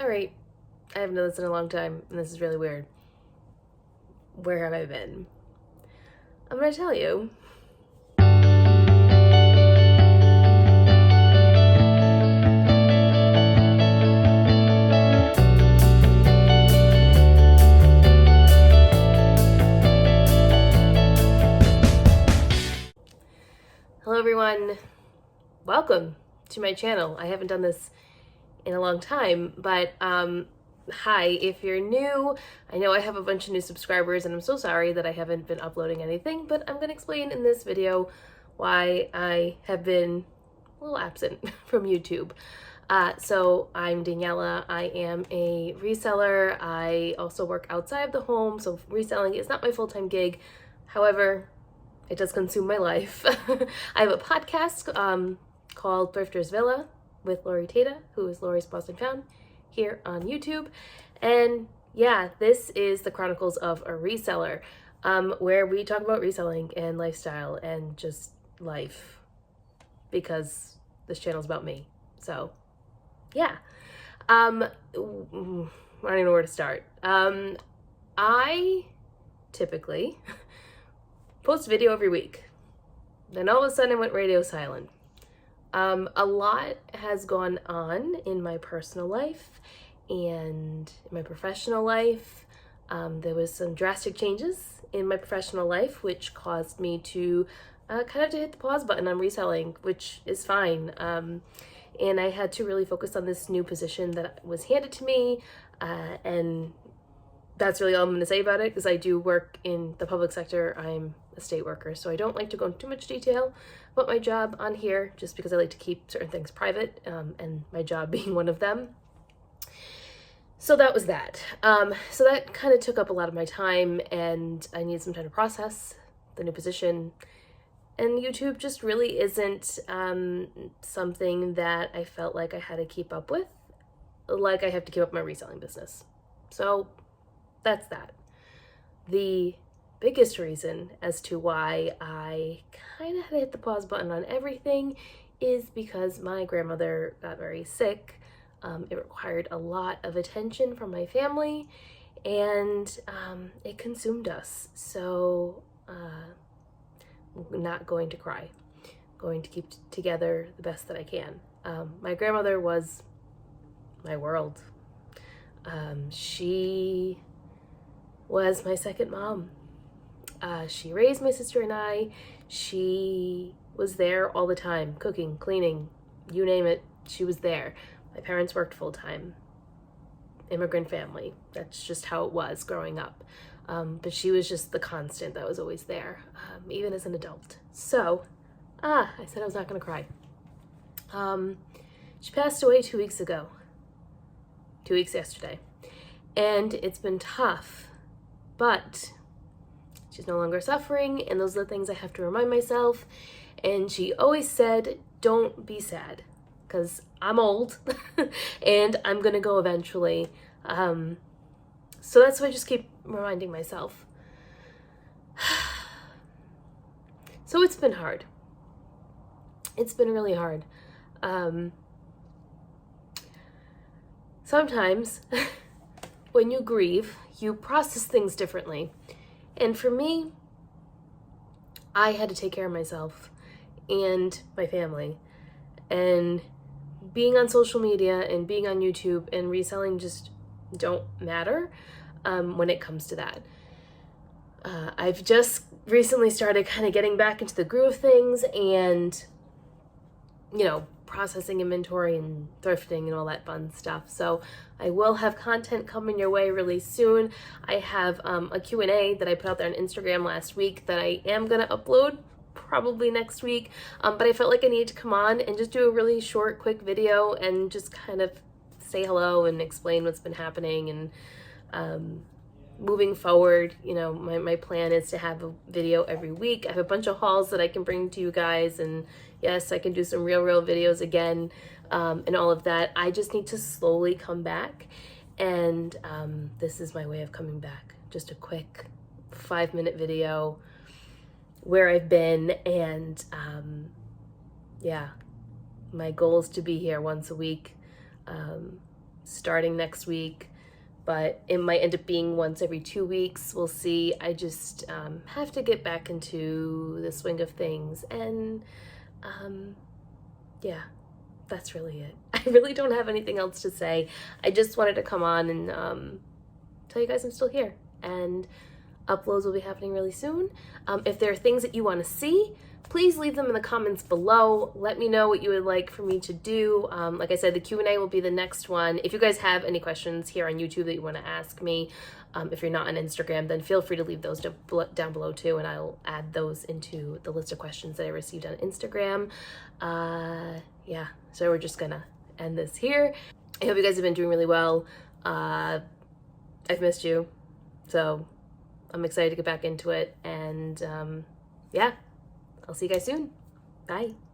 Alright, I haven't done this in a long time, and this is really weird. Where have I been? I'm gonna tell you. Hello everyone, welcome to my channel. I haven't done this in a long time, but hi, if you're new, I know I have a bunch of new subscribers and I'm so sorry that I haven't been uploading anything, but I'm going to explain in this video why I have been a little absent from YouTube. So I'm Daniela. I am a reseller. I also work outside of the home, so reselling is not my full-time gig. However, it does consume my life. I have a podcast called Thrifter's Villa with Lori Tata, who is Lori's Boston Found, here on YouTube. And yeah, this is the Chronicles of a Reseller, where we talk about reselling and lifestyle and just life, because this channel is about me. So yeah, I don't know where to start. I typically post a video every week. Then all of a sudden I went radio silent. A lot has gone on in my personal life and in my professional life. There was some drastic changes in my professional life, which caused me to kind of to hit the pause button on reselling, which is fine. And I had to really focus on this new position that was handed to me, and that's really all I'm going to say about it, because I do work in the public sector. I'm a state worker, so I don't like to go into too much detail about my job on here, just because I like to keep certain things private, and my job being one of them. So that was that. So that kind of took up a lot of my time, and I needed some time to process the new position. And YouTube just really isn't something that I felt like I had to keep up with, like I have to keep up my reselling business. So that's that. The biggest reason as to why I kind of had to hit the pause button on everything is because my grandmother got very sick. It required a lot of attention from my family, and it consumed us. So I'm not going to cry. Going to keep together the best that I can. My grandmother was my world. She was my second mom. She raised my sister and I. She was there all the time, cooking, cleaning, you name it, she was there. My parents worked full-time. Immigrant family. That's just how it was growing up. But she was just the constant that was always there, even as an adult. So, I said I was not going to cry. She passed away 2 weeks ago. 2 weeks yesterday. And it's been tough, but she's no longer suffering, and those are the things I have to remind myself. And she always said, don't be sad, because I'm old and I'm gonna go eventually. So that's why I just keep reminding myself. So it's been hard. It's been really hard. Sometimes when you grieve, you process things differently. And for me, I had to take care of myself and my family. And being on social media and being on YouTube and reselling just don't matter when it comes to that. I've just recently started kind of getting back into the groove of things and, you know, processing inventory and thrifting and all that fun stuff. So I will have content coming your way really soon. I have a Q&A that I put out there on Instagram last week that I am going to upload probably next week. But I felt like I needed to come on and just do a really short, quick video and just kind of say hello and explain what's been happening. And moving forward, you know, my plan is to have a video every week. I have a bunch of hauls that I can bring to you guys, and yes, I can do some real videos again, and all of that. I just need to slowly come back, and this is my way of coming back. Just a quick 5-minute video where I've been, and yeah, my goal is to be here once a week. starting next week, but it might end up being once every 2 weeks. We'll see. I just have to get back into the swing of things, and yeah, that's really it. I really don't have anything else to say. I just wanted to come on and tell you guys I'm still here, and uploads will be happening really soon. If there are things that you want to see, please leave them in the comments below. Let me know what you would like for me to do. Like I said, the Q&A will be the next one. If you guys have any questions here on YouTube that you want to ask me, if you're not on Instagram, then feel free to leave those down below too, and I'll add those into the list of questions that I received on Instagram. Yeah, so we're just gonna end this here. I hope you guys have been doing really well. I've missed you, so I'm excited to get back into it, and yeah, I'll see you guys soon. Bye.